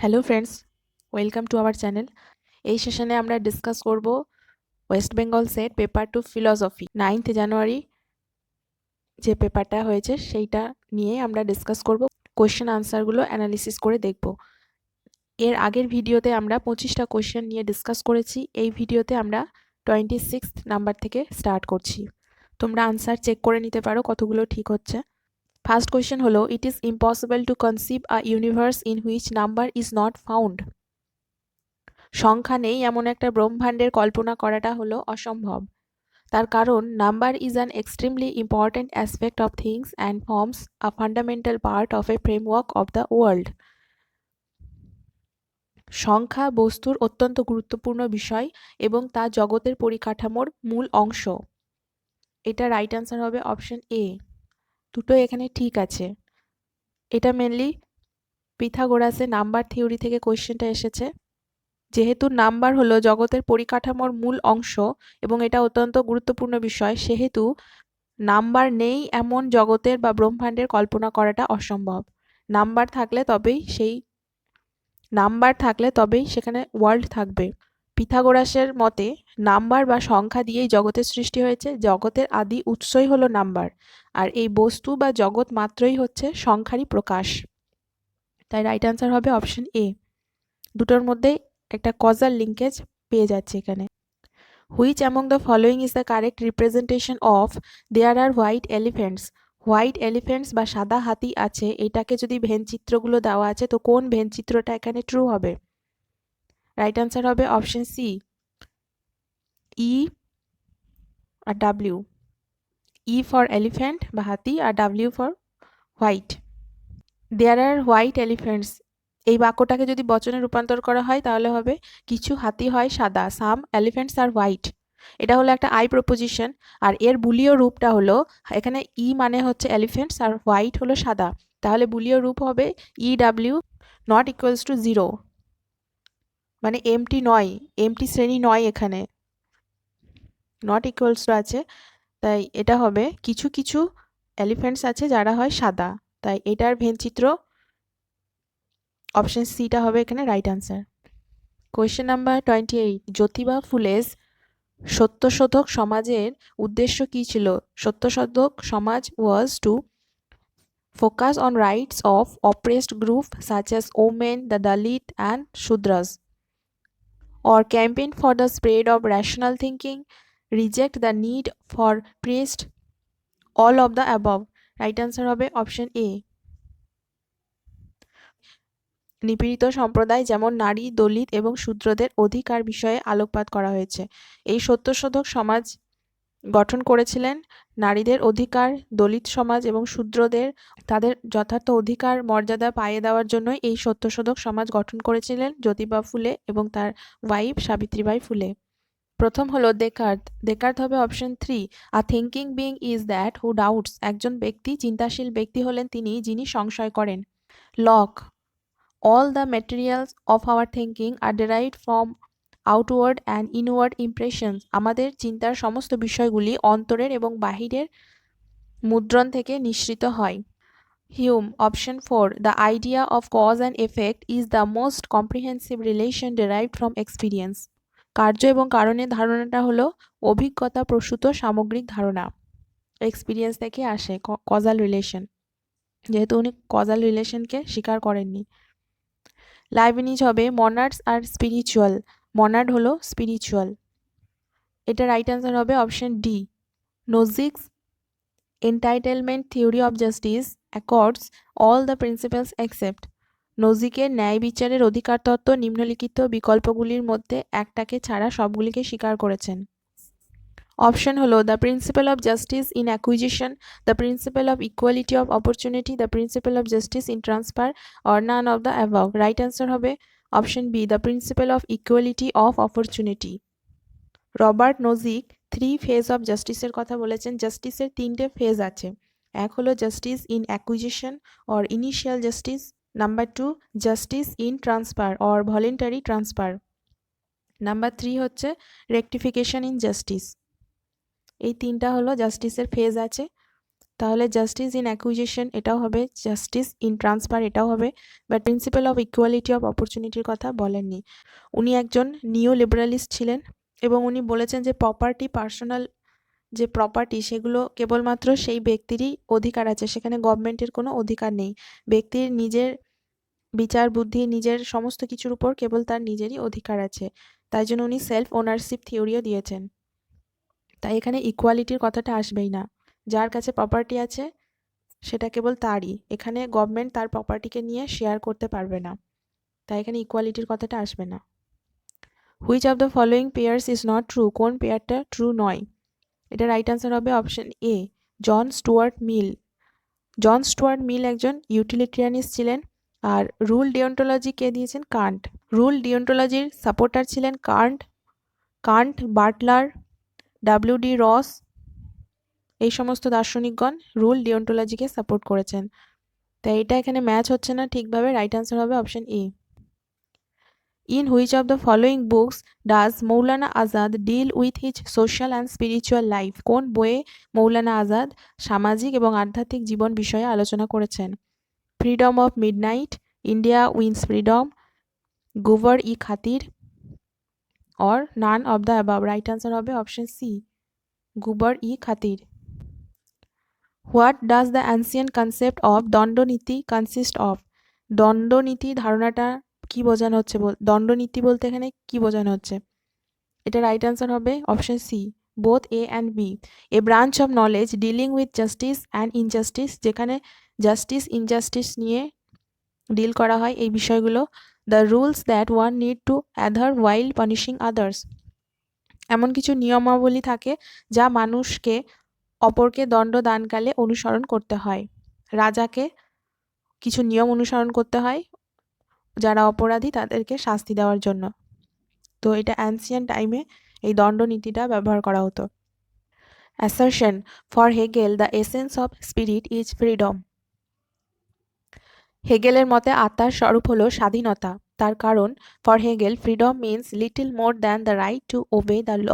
Hello friends, welcome to our channel. এই সেশনে আমরা ডিসকাস করব West Bengal set paper 2 philosophy 9th জানুয়ারি যে পেপারটা হয়েছে সেইটা নিয়ে আমরা ডিসকাস করব। কোয়েশ্চেন আনসারগুলো অ্যানালিসিস করে দেখব। এর আগের ভিডিওতে আমরা 25টা কোয়েশ্চেন নিয়ে ডিসকাস করেছি। এই ভিডিওতে আমরা 26th নাম্বার থেকে স্টার্ট করছি। তোমরা আনসার চেক করে নিতে পারো কতগুলো ঠিক হচ্ছে। ফার্স্ট কোয়েশ্চেন হলো, it is impossible to conceive a universe in which number is not found. সংখ্যা নেই এমন একটা ব্রহ্মাণ্ডের কল্পনা করাটা হলো অসম্ভব। তার কারণ number is an extremely important aspect of things and forms a fundamental part of A framework of the world. সংখ্যা বস্তুর অত্যন্ত গুরুত্বপূর্ণ বিষয় এবং তা জগতের পরিকাঠামোর মূল অংশ। এটা রাইট অ্যান্সার হবে অপশন এ। দুটোই এখানে ঠিক আছে। এটা মেনলি পিথাগোরাসের নাম্বার থিওরি থেকে কোয়েশ্চেনটা এসেছে। যেহেতু নাম্বার হলো জগতের পরিকাঠামোর মূল অংশ এবং এটা অত্যন্ত গুরুত্বপূর্ণ বিষয়, সেহেতু নাম্বার নেই এমন জগতের বা ব্রহ্মাণ্ডের কল্পনা করাটা অসম্ভব। নাম্বার থাকলে তবেই সেখানে ওয়ার্ল্ড থাকবে। পিথাগোরাসের মতে নাম্বার বা সংখ্যা দিয়েই জগতের সৃষ্টি হয়েছে। জগতের আদি উৎসই হলো নাম্বার, আর এই বস্তু বা জগৎ মাত্রই হচ্ছে সংখ্যারই প্রকাশ। তাই রাইট অ্যান্সার হবে অপশন এ। দুটোর মধ্যে একটা কজাল লিঙ্কেজ পেয়ে যাচ্ছে এখানে। Which among the following is the correct representation of there are white elephants. White elephants বা সাদা হাতি আছে, এটাকে যদি ভেনচিত্রগুলো দেওয়া আছে তো কোন ভেনচিত্রটা এখানে ট্রু হবে? রাইট অ্যান্সার হবে অপশন সি, ই আর ডাব্লিউ। ই ফর এলিফ্যান্ট বা হাতি আর W for white. There are white elephants, এই বাক্যটাকে যদি বচনে রূপান্তর করা হয় তাহলে হবে কিছু হাতি হয় সাদা, সাম এলিফেন্টস আর হোয়াইট। এটা হলো একটা আই প্রপোজিশন, আর এর বুলীয় রূপটা হলো, এখানে ই মানে হচ্ছে এলিফেন্টস আর হোয়াইট হলো সাদা, তাহলে বুলীয় রূপ হবে E W not equals to 0, মানে এমটি নয়, এমটি শ্রেণী নয়, এখানে নট ইকুয়ালস টু আছে, তাই এটা হবে কিছু কিছু এলিফেন্টস আছে যারা হয় সাদা, তাই এটার ভেনচিত্র অপশন সিটা হবে এখানে right answer. Question number 28, Jyotiba Phule's Satyashodhak সমাজের উদ্দেশ্য কী ছিল? Satyashodhak Samaj was to focus on rights of oppressed groups such as women, the Dalit and Shudras, or campaign for the spread of rational thinking, reject the need for priest, all of the above. Right answer হবে option এ। নিপীড়িত সম্প্রদায় যেমন নারী, দলিত এবং শূদ্রদের অধিকার বিষয়ে আলোকপাত করা হয়েছে। এই সত্যশোধক সমাজ গঠন করেছিলেন নারীদের অধিকার, দলিত সমাজ এবং শূদ্রদের তাদের যথার্থ অধিকার মর্যাদা পাইয়ে দেওয়ার জন্যই এই সত্যশোধক সমাজ গঠন করেছিলেন জ্যোতিবা ফুলে এবং তার ওয়াইফ সাবিত্রীবাই ফুলে। প্রথম হলো দেকার্ত। দেকার্ত হবে option 3। A thinking being is that who doubts, একজন ব্যক্তি চিন্তাশীল ব্যক্তি হলেন তিনি যিনি সংশয় করেন। Locke, all the materials of our thinking are derived from outward and inward impressions, আমাদের চিন্তার সমস্ত বিষয়গুলি অন্তরের এবং বাহিরের মুদ্রণ থেকে নিঃসৃত হয়। Hume, option 4, the idea of cause and effect is the most comprehensive relation derived from experience, কার্য এবং কারণের ধারণাটা হলো অভিজ্ঞতা প্রসূত সামগ্রিক ধারণা, এক্সপিরিয়েন্স থেকে আসে, কজাল রিলেশন, যেহেতু উনি কজাল রিলেশনকে স্বীকার করেননি। লাইবনিজ হবে মনার্ডস আর স্পিরিচুয়াল, মনার্ড হলো স্পিরিচুয়াল। এটা রাইট অ্যান্সার হবে option D. Nozick's entitlement theory of justice accords all the principles except, নোজিকের ন্যায় বিচারের অধিকার তত্ত্ব নিম্নলিখিত বিকল্পগুলির মধ্যে একটাকে ছাড়া সবগুলিকে স্বীকার করেছেন। অপশন হলো the principle of justice in acquisition, the principle of equality of opportunity, the principle of justice in transfer, or none of the above. Right answer হবে option B, the principle of equality of opportunity. Robert Nozick 3 phase of জাস্টিসের কথা বলেছেন। জাস্টিসের 3টে phase আছে। এক হলো justice in acquisition or initial justice, number 2 justice in transfer or voluntary transfer, number 3 হচ্ছে রেকটিফিকেশন ইন জাস্টিস। এই 3টা হলো জাস্টিসের ফেজ আছে। তাহলে জাস্টিস ইন অ্যাকুইজিশন এটাও হবে, জাস্টিস ইন ট্রান্সফার এটাও হবে, but principle of equality of অপরচুনিটির কথা বলেননি। উনি একজন নিও লিবারালিস্ট ছিলেন এবং উনি বলেছেন যে প্রপার্টি, পার্সোনাল যে প্রপার্টি সেগুলো কেবলমাত্র সেই ব্যক্তিরই অধিকার আছে, সেখানে গভর্নমেন্টের কোনো অধিকার নেই। ব্যক্তির নিজের বিচার বুদ্ধি, নিজের সমস্ত কিছুর উপর কেবল তার নিজেরই অধিকার আছে। তাই জন্য উনি সেলফ ওনারশিপ থিওরিও দিয়েছেন। তাই এখানে ইকুয়ালিটির কথাটা আসবেই না। যার কাছে প্রপার্টি আছে সেটা কেবল তারই, এখানে গভর্নমেন্ট তার প্রপার্টিকে নিয়ে শেয়ার করতে পারবে না, তাই এখানে ইকুয়ালিটির কথাটা আসবে না। Which of the following pairs is not true, কোন পেয়ারটা ট্রু নয়? এটা রাইট আনসার হবে option A, John Stuart Mill. John Stuart Mill একজন ইউটিলিটিয়ানিস্ট ছিলেন। আর রুল ডিওন্টোলজি কে দিয়েছেন? কান্ট। রুল ডিওন্টোলজির সাপোর্টার ছিলেন কান্ট, বাটলার, ডাব্লিউ.ডি. রস, এই সমস্ত দার্শনিকগণ রুল ডিওন্টোলজিকে সাপোর্ট করেছেন। তাই এটা এখানে ম্যাচ হচ্ছে না ঠিকভাবে, রাইট আনসার হবে option A. In which of the following books does Maulana Azad deal with his social and spiritual life, কোন বইয়ে মৌলানা আজাদ সামাজিক এবং আধ্যাত্মিক জীবন বিষয়ে আলোচনা করেছেন? Freedom of midnight, India wins freedom, Ghubar e Khatir, or none of the above? Right answer হবে option C, Ghubar e Khatir. What does the ancient concept of Dandaniti consist of? দণ্ডনীতি ধারণাটা কি বোঝানো হচ্ছে? দণ্ডনীতি বলতে এখানে কি বোঝানো হচ্ছে? এটা রাইট আনসার হবে option C, both A and B. A branch of knowledge dealing with justice and injustice, যেখানে জাস্টিস ইনজাস্টিস নিয়ে ডিল করা হয় এই বিষয়গুলো। The rules that one need to adhere while punishing others, এমন কিছু নিয়মাবলী থাকে যা মানুষকে অপরকে দণ্ড দানকালে অনুসরণ করতে হয়। রাজাকে কিছু নিয়ম অনুসরণ করতে হয় যারা অপরাধী তাদেরকে শাস্তি দেওয়ার জন্য। তো এটা অ্যানসিয়েন্ট টাইমে এই দণ্ডনীতিটা ব্যবহার করা হতো। Assertion, for Hegel the essence of spirit is freedom. হেগেলের মতে আত্মার স্বরূপ হলো স্বাধীনতা। তার কারণ, for Hegel freedom means little more than the right to obey the law.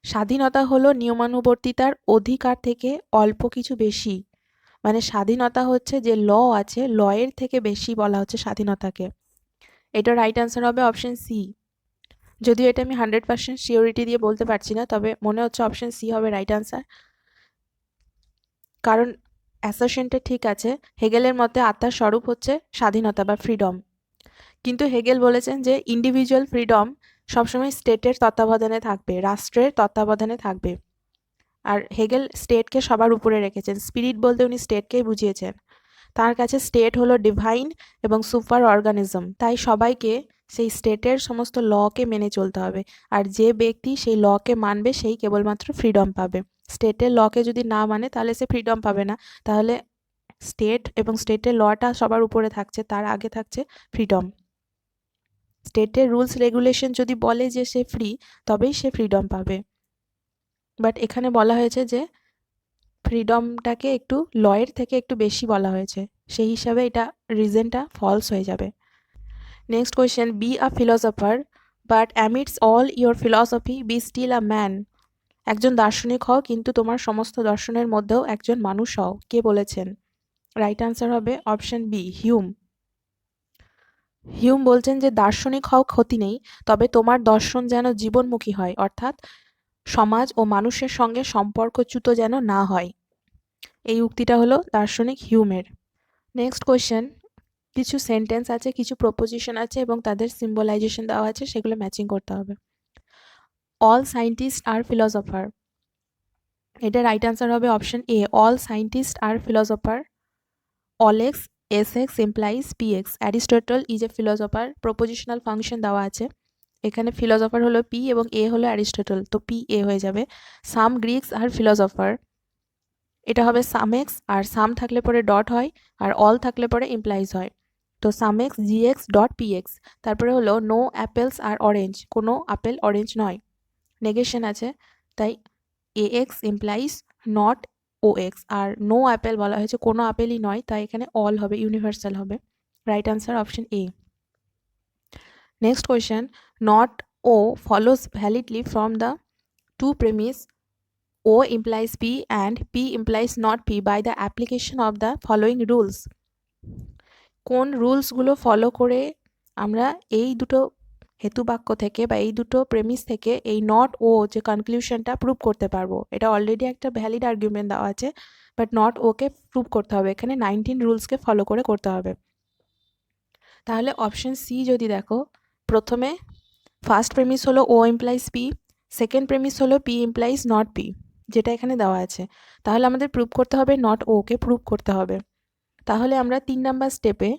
স্বাধীনতা হলো নিয়মানুবর্তিতার অধিকার থেকে অল্প কিছু বেশি, মানে স্বাধীনতা হচ্ছে যে ল আছে লয়ের থেকে বেশি বলা হচ্ছে স্বাধীনতাকে। এটা রাইট আনসার হবে অপশন সি। যদিও এটা আমি 100% সিওরিটি দিয়ে বলতে পারছি না, তবে মনে হচ্ছে অপশন সি হবে রাইট আনসার। কারণ অ্যাসারশনটা ঠিক আছে, হেগেলের মতে আত্মার স্বরূপ হচ্ছে স্বাধীনতা বা ফ্রিডম। কিন্তু হেগেল বলেছেন যে ইন্ডিভিজুয়াল ফ্রিডম সবসময় স্টেটের তত্ত্বাবধানে থাকবে, রাষ্ট্রের তত্ত্বাবধানে থাকবে। আর হেগেল স্টেটকে সবার উপরে রেখেছেন, স্পিরিট বলতে উনি স্টেটকেই বুঝিয়েছেন। তার কাছে স্টেট হলো ডিভাইন এবং সুপার অর্গানিজম, তাই সবাইকে সেই স্টেটের সমস্ত লকে মেনে চলতে হবে। আর যে ব্যক্তি সেই লকে মানবে সেই কেবলমাত্র ফ্রিডম পাবে। স্টেটের লকে যদি না মানে তাহলে সে ফ্রিডম পাবে না। তাহলে স্টেট এবং স্টেটের লটা সবার উপরে থাকছে, তার আগে থাকছে ফ্রিডম। স্টেটের রুলস রেগুলেশন যদি বলে যে সে ফ্রি, তবেই সে ফ্রিডম পাবে। বাট এখানে বলা হয়েছে যে ফ্রিডমটাকে একটু লয়ের থেকে একটু বেশি বলা হয়েছে, সেই হিসাবে এটা রিজনটা ফলস হয়ে যাবে। Next question, be a philosopher but amidst all your philosophy be still a man. একজন দার্শনিক হও কিন্তু তোমার সমস্ত দর্শনের মধ্যেও একজন মানুষ হও, কে বলেছেন? রাইট আনসার হবে অপশন বি, হিউম। হিউম বলছেন যে দার্শনিক হও ক্ষতি নেই, তবে তোমার দর্শন যেন জীবনমুখী হয়, অর্থাৎ সমাজ ও মানুষের সঙ্গে সম্পর্কচ্যুত যেন না হয়। এই উক্তিটা হলো দার্শনিক হিউমের। নেক্সট কোয়েশ্চেন, কিছু সেন্টেন্স আছে, কিছু প্রপোজিশন আছে এবং তাদের সিম্বলাইজেশন দেওয়া আছে, সেগুলো ম্যাচিং করতে হবে। অল সায়েন্টিস্ট আর ফিলসফার, এটা রাইট আনসার হবে option A, all scientist are philosopher. All x S x implies P x, Aristotle is a philosopher. Propositional function দেওয়া আছে, এখানে ফিলসফার হলো পি এবং এ হলো অ্যারিস্টটল, তো পি এ হয়ে যাবে। সাম গ্রিক্স আর ফিলসফার, এটা হবে সাম এক্স, আর সাম থাকলে পরে ডট হয় আর অল থাকলে পরে ইমপ্লাইজ হয়, তো some x G x dot P x. তারপরে হলো নো অ্যাপেলস আর অরেঞ্জ, কোনো আপেল অরেঞ্জ নয়, নেগেশন আছে, তাই A x implies not O x, আর নো অ্যাপেল বলা হয়েছে কোনো আপেলই নয়, তাই এখানে অল হবে, ইউনিভার্সাল হবে। Right answer option A. Next question, not O follows validly from the two premise O implies P and P implies not P by the application of the following rules. কোন রুলসগুলো follow করে আমরা এই দুটো হেতুবাক্য থেকে বা এই দুটো প্রেমিস থেকে এই নট ও যে কনক্লুশনটা প্রুভ করতে পারবো? এটা অলরেডি একটা ভ্যালিড আর্গুমেন্ট দেওয়া আছে, বাট নট ওকে প্রুভ করতে হবে, এখানে 19 রুলসকে ফলো করে করতে হবে। তাহলে অপশন সি যদি দেখো, প্রথমে ফার্স্ট প্রেমিস হলো ও ইমপ্লাইজ পি, সেকেন্ড প্রেমিস হলো পি ইমপ্লাইজ নট পি, যেটা এখানে দেওয়া আছে। তাহলে আমাদের প্রুভ করতে হবে নট ওকে প্রুভ করতে হবে। তাহলে আমরা 3 নাম্বার স্টেপে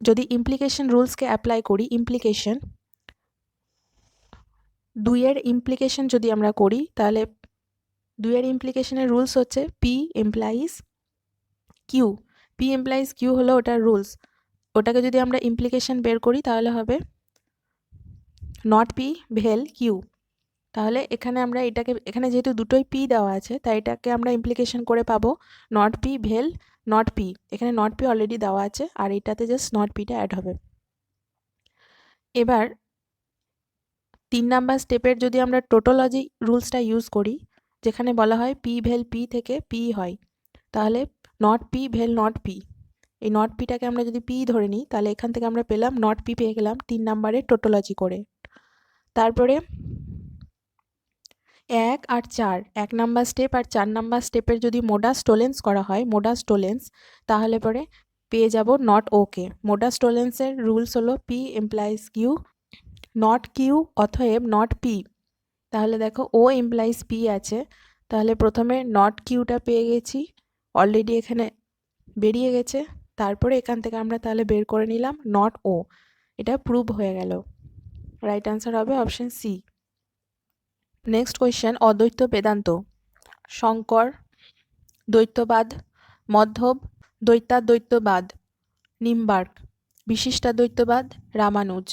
যদি ইমপ্লিকেশন রুলসকে অ্যাপ্লাই করি, ইমপ্লিকেশন 2 এর ইমপ্লিকেশন যদি আমরা করি, তাহলে 2 এর ইমপ্লিকেশনের রুলস হচ্ছে P implies Q. P implies Q হলো ওটার রুলস, ওটাকে যদি আমরা ইমপ্লিকেশন বের করি তাহলে হবে নট পি ভেল কিউ। তাহলে এখানে আমরা এটাকে, এখানে যেহেতু দুটোই পি দেওয়া আছে তাই এটাকে আমরা ইমপ্লিকেশন করে পাবো not P vel not P. এখানে নট পি অলরেডি দেওয়া আছে আর এটাতে জাস্ট নট পিটা অ্যাড হবে। এবার 3 নাম্বার স্টেপের যদি আমরা টোটোলজি রুলসটা ইউজ করি, যেখানে বলা হয় পি ভেল পি থেকে পি হয়, তাহলে not P vel not P, এই নট পিটাকে আমরা যদি পি ধরে নিই তাহলে এখান থেকে আমরা পেলাম নট পি পেয়ে গেলাম 3 নাম্বারের টোটোলজি করে। তারপরে 1 আর 4, 1 নাম্বার স্টেপ আর 4 নাম্বার স্টেপের যদি মোডাস টোলেন্স করা হয়, মোডাস টোলেন্স, তাহলে পরে পেয়ে যাব নট ওকে। মোডাস টোলেন্সের রুলস হলো P implies Q not Q, অতএব নট পি। তাহলে দেখো ও ইমপ্লাইজ পি আছে, তাহলে প্রথমে নট কিউটা পেয়ে গেছি, অলরেডি এখানে বেরিয়ে গেছে। তারপরে এখান থেকে আমরা তাহলে বের করে নিলাম নট ও, এটা প্রুভ হয়ে গেল। রাইট আনসার হবে অপশন সি। নেক্সট কোয়েশ্চেন, অদ্বৈত Vedanta, Shankar, দ্বৈতবাদ, মধ্ব, দ্বৈতাদ্বৈতবাদ, নিমবার্ক, বিশিষ্টাদ্বৈতবাদ, Ramanuj.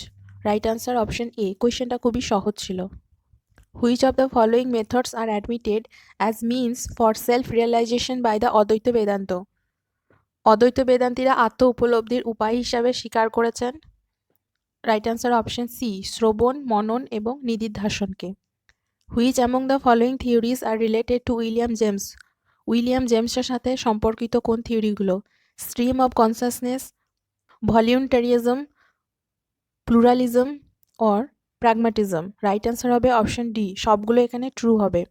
Right answer option এ। কোয়েশ্চেনটা খুবই সহজ ছিল। Which of the following methods R admitted as means for self realisation by the অদ্বৈত বেদান্ত? অদ্বৈত বেদান্তীরা আত্ম উপলব্ধির উপায় হিসাবে স্বীকার করেছেন। রাইট আনসার অপশন সি, শ্রবণ, মনন এবং নিদিধ্যাসনকে। Which among the following theories are related to William James? William জেমসের সাথে সম্পর্কিত কোন থিওরিগুলো? Stream of consciousness, voluntarism, pluralism or pragmatism. Right answer হবে অপশন ডি, সবগুলো এখানে ট্রু হবে।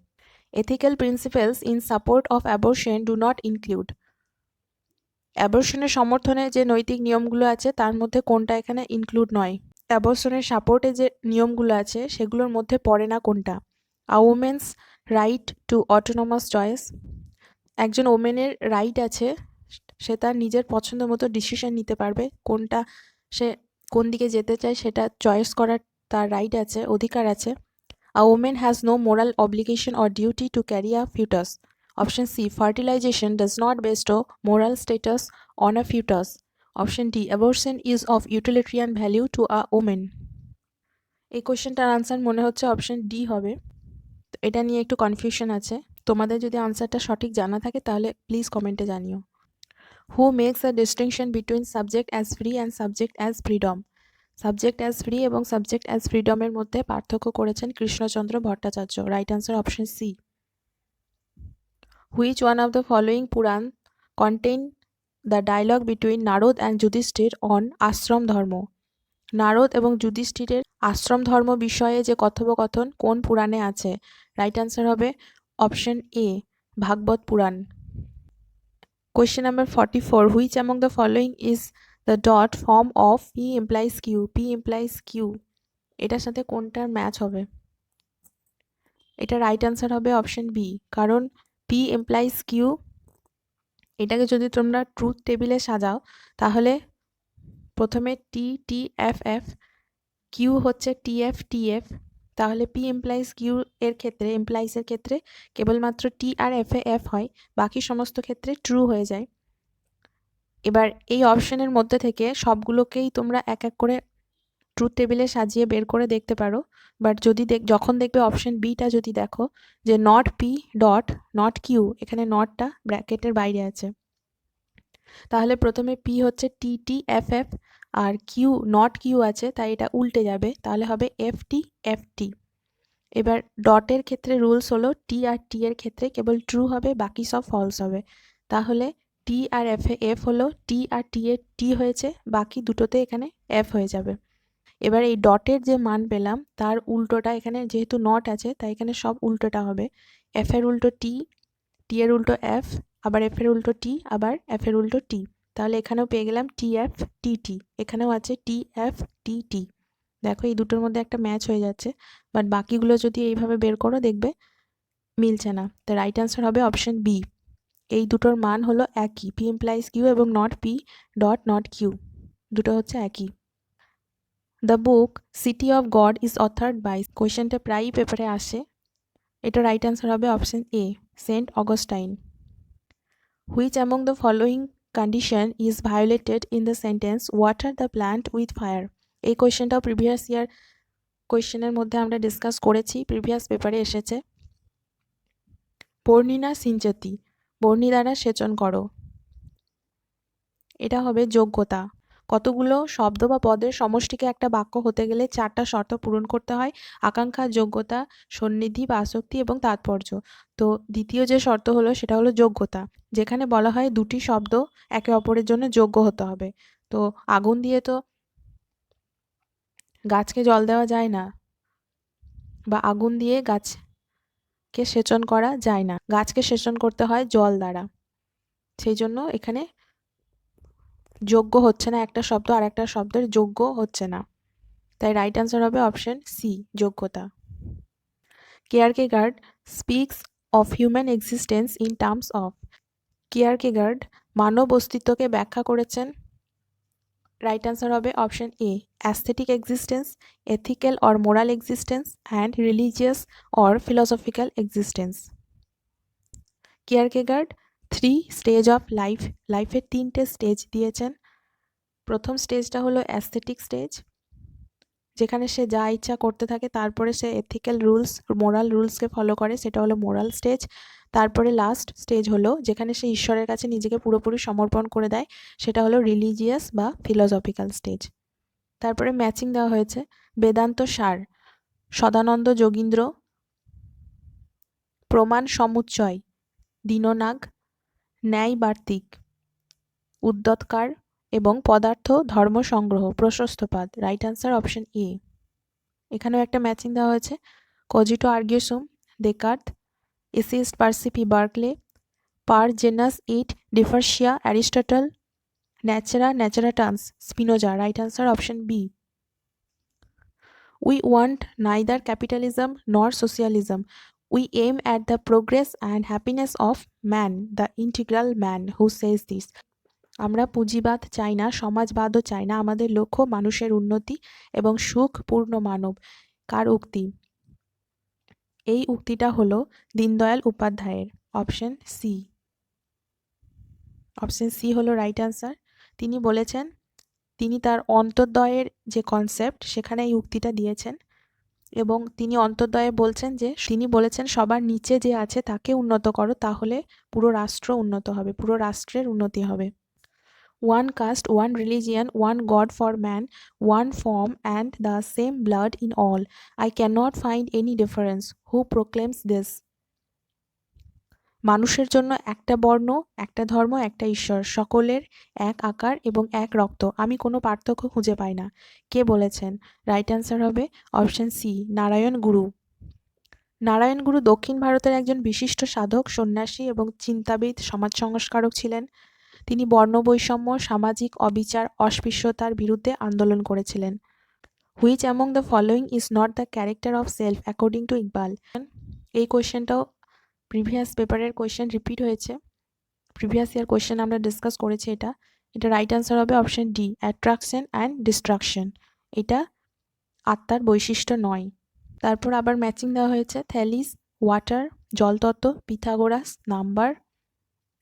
Ethical principles in support of abortion do not include? অ্যাবর্শনের সমর্থনে যে নৈতিক নিয়মগুলো আছে তার মধ্যে কোনটা এখানে ইনক্লুড নয়? অ্যাবর্শনের সাপোর্টে যে নিয়মগুলো আছে সেগুলোর মধ্যে পড়ে না কোনটা? A women's right to autonomous choice, একজন ওমেনের রাইট আছে, সে তার নিজের পছন্দ মতো ডিসিশন নিতে পারবে, কোনটা সে কোন দিকে যেতে চায় সেটা চয়েস করার তার রাইট আছে, অধিকার আছে। A woman has no moral obligation or duty to carry a foetus. Option C, fertilisation does not bestow moral status on a foetus. Option D, abortion is of utilitarian value to a woman. এই কোয়েশ্চেনটার answer মনে হচ্ছে option D হবে। তো এটা নিয়ে একটু confusion আছে, তোমাদের যদি আনসারটা সঠিক জানা থাকে তাহলে প্লিজ কমেন্টে জানিও। Who makes a distinction between subject as free and subject as freedom? Subject as free এবং সাবজেক্ট অ্যাজ ফ্রিডমের মধ্যে পার্থক্য করেছেন Krishnachandra Bhattacharya. Right answer option C. Which one of the following Purana contain the dialogue between Narada and Yudhishthira on ashrama dharma? Narada এবং যুধিষ্ঠিরের আশ্রম ধর্ম বিষয়ে যে কথোপকথন কোন পুরাণে আছে? রাইট আনসার হবে option A, Bhagavata Purana. Question number 44, which among the following is the dot form of P implies Q? P implies Q, এটার সাথে কোনটার ম্যাচ হবে? এটা রাইট আনসার হবে অপশন বি, কারণ পি ইমপ্লাইজ কিউ এটাকে যদি তোমরা ট্রুথ টেবিলে সাজাও তাহলে প্রথমে T T F F, Q হচ্ছে টি এফ টি এফ, তাহলে পি ইমপ্লাইজ কিউ এর ক্ষেত্রে, ইমপ্লাইজের ক্ষেত্রে কেবলমাত্র টি আর এফ এ এফ হয়, বাকি সমস্ত ক্ষেত্রে ট্রু হয়ে যায়। এবার এই অপশনের মধ্যে থেকে সবগুলোকেই তোমরা এক এক করে ট্রুথ টেবিলে সাজিয়ে বের করে দেখতে পারো, বাট যদি যখন দেখবে অপশন বিটা যদি দেখো যে not P dot not Q, এখানে নটটা ব্র্যাকেটের বাইরে আছে, তাহলে প্রথমে পি হচ্ছে টি টি এফ এফ আর কিউ নট কিউ আছে, তাই এটা উল্টে যাবে, তাহলে হবে এফ টি এফ টি। এবার ডটের ক্ষেত্রে রুলস হলো টি আর টি এর ক্ষেত্রে কেবল ট্রু হবে, বাকি সব ফলস হবে। তাহলে টি আর এফ হলো টি আর টি এর টি হয়েছে, বাকি দুটোতে এখানে এফ হয়ে যাবে। এবার এই ডটের যে মান পেলাম তার উল্টোটা এখানে যেহেতু নট আছে তাই এখানে সব উল্টোটা হবে। এফ এর উল্টো টি, টি এর উল্টো এফ, আবার এফ এর উল্টো টি, আবার এফ এর উল্টো টি। তাহলে এখানেও পেয়ে গেলাম টি এফ টি টি, এখানেও আছে টি এফ টি টি। দেখো এই দুটোর মধ্যে একটা ম্যাচ হয়ে যাচ্ছে, বাট বাকিগুলো যদি এইভাবে বের করো দেখবে মিলছে না। তো রাইট অ্যান্সার হবে অপশন বি। এই দুটোর মান হলো একই, পি ইমপ্লাইজ কিউ এবং not P dot not Q, দুটো হচ্ছে একই। The book City of God is authored by, কোয়েশ্চেনটা প্রায়ই পেপারে আসে। এটা রাইট অ্যান্সার হবে option A, Saint Augustine. Which among the following condition is violated in the sentence water the plant with fire. এই কোয়েশ্চেনটাও প্রিভিয়াস ইয়ার কোয়েশ্চেনের মধ্যে আমরা ডিসকাস করেছি, প্রিভিয়াস পেপারে এসেছে। বর্ণিনা সিঞ্চতি, বর্ণি দ্বারা সেচন করো, এটা হবে যোগ্যতা। কতগুলো শব্দ বা পদের সমষ্টিকে একটা বাক্য হতে গেলে 4টা শর্ত পূরণ করতে হয়: আকাঙ্ক্ষা, যোগ্যতা, সন্নিধি বা আসক্তি এবং তাৎপর্য। তো দ্বিতীয় যে শর্ত হলো সেটা হলো যোগ্যতা, যেখানে বলা হয় দুটি শব্দ একে অপরের জন্য যোগ্য হতে হবে। তো আগুন দিয়ে তো গাছকে জল দেওয়া যায় না, বা আগুন দিয়ে গাছকে সেচন করা যায় না, গাছকে সেচন করতে হয় জল দ্বারা। সেই জন্য এখানে যোগ্য হচ্ছে না, একটা শব্দ আর একটা শব্দের যোগ্য হচ্ছে না, তাই রাইট অ্যান্সার হবে অপশন সি, যোগ্যতা। Kierkegaard speaks of human existence in terms of, Kierkegaard মানব অস্তিত্বকে ব্যাখ্যা করেছেন, রাইট অ্যান্সার হবে option A, aesthetic existence, ethical or moral existence and religious or philosophical existence. Kierkegaard 3 stage of life, লাইফের 3টে stage দিয়েছেন। প্রথম স্টেজটা হলো অ্যাস্থেটিক স্টেজ, যেখানে সে যা ইচ্ছা করতে থাকে, তারপরে সে এথিক্যাল রুলস, মোরাল রুলসকে ফলো করে, সেটা হলো মোরাল স্টেজ। তারপরে লাস্ট স্টেজ হলো যেখানে সে ঈশ্বরের কাছে নিজেকে পুরোপুরি সমর্পণ করে দেয়, সেটা হলো রিলিজিয়াস বা ফিলসফিক্যাল স্টেজ। তারপরে ম্যাচিং দেওয়া হয়েছে: বেদান্ত সার, সদানন্দ যোগীন্দ্র, প্রমাণ সমুচ্চয় দীননাগ, ন্যায় বার্তিক উদ্যৎকার এবং Padartha Dharma Sangraha Prashastapada. Right answer option A. এখানেও একটা ম্যাচিং দেওয়া হয়েছে: cogito ergo sum Descartes, esse est percipi Berkeley, per genus et differentia Aristotle, natura naturans Spinoza. Right answer option B. We want neither capitalism nor socialism. We aim at the progress and happiness of man, the integral man. Who says this? আমরা পুঁজিবাদ চাই না, সমাজবাদও চাই না, আমাদের লক্ষ্য মানুষের উন্নতি এবং সুখপূর্ণ মানব। কার উক্তি? এই উক্তিটা হলো দীনদয়াল উপাধ্যায়ের। অপশন সি, অপশন সি হলো রাইট অ্যান্সার। তিনি বলেছেন, তিনি তার অন্তর্দয়ের যে কনসেপ্ট সেখানে এই উক্তিটা দিয়েছেন, এবং তিনি অন্তর্দয়ে বলছেন যে, তিনি বলেছেন সবার নিচে যে আছে তাকে উন্নত করো, তাহলে পুরো রাষ্ট্র উন্নত হবে, পুরো রাষ্ট্রের উন্নতি হবে। One caste, one religion, one God for man, one form and the same blood in all. I cannot find any difference. Who proclaims this? মানুষের জন্য একটা বর্ণ, একটা ধর্ম, একটা ঈশ্বর, সকলের এক আকার এবং এক রক্ত, আমি কোনো পার্থক্য খুঁজে পাই না। কে বলেছেন? রাইট অ্যান্সার হবে অপশন সি, নারায়ণ গুরু। নারায়ণ গুরু দক্ষিণ ভারতের একজন বিশিষ্ট সাধক, সন্ন্যাসী এবং চিন্তাবিদ, সমাজ সংস্কারক ছিলেন। তিনি বর্ণবৈষম্য, সামাজিক অবিচার, অস্পৃশ্যতার বিরুদ্ধে আন্দোলন করেছিলেন। Which among the following is not the character of self according to Iqbal? এই কোয়েশ্চেনটাও প্রিভিয়াস পেপারের কোয়েশ্চেন রিপিট হয়েছে, প্রিভিয়াস ইয়ার কোয়েশ্চেন আমরা ডিসকাস করেছি। এটা রাইট অ্যান্সার হবে option D, attraction and distraction. এটা আত্মার বৈশিষ্ট্য নয়। তারপর আবার ম্যাচিং দেওয়া হয়েছে: থ্যালিস ওয়াটার, জলতত্ত্ব, পিথাগোরাস নাম্বার,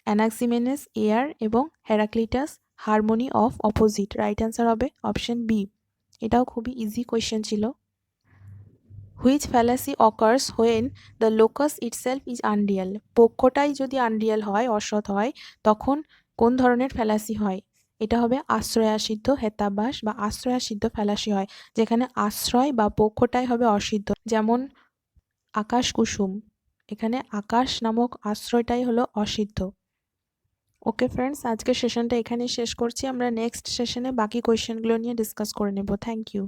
অ্যানাক্সিমেনেস এয়ার এবং Heraclitus harmony of opposite. Right answer হবে অপশন বি। এটাও খুবই ইজি কোয়েশ্চেন ছিল। Which fallacy occurs when the locus itself is unreal? পক্ষটাই যদি আনরিয়াল হয়, অসৎ হয়, তখন কোন ধরনের ফ্যালাসি হয়? এটা হবে আশ্রয়াসিদ্ধ হেতাবাস বা আশ্রয়াসিদ্ধ ফ্যালাসি হয়, যেখানে আশ্রয় বা পক্ষটাই হবে অসিদ্ধ। যেমন আকাশ কুসুম, এখানে আকাশ নামক আশ্রয়টাই হলো অসিদ্ধ। ওকে ফ্রেন্ডস, আজকের সেশনটা এখানেই শেষ করছি। আমরা নেক্সট সেশনে বাকি কোয়েশ্চেনগুলো নিয়ে ডিসকাস করে নেব। Thank you.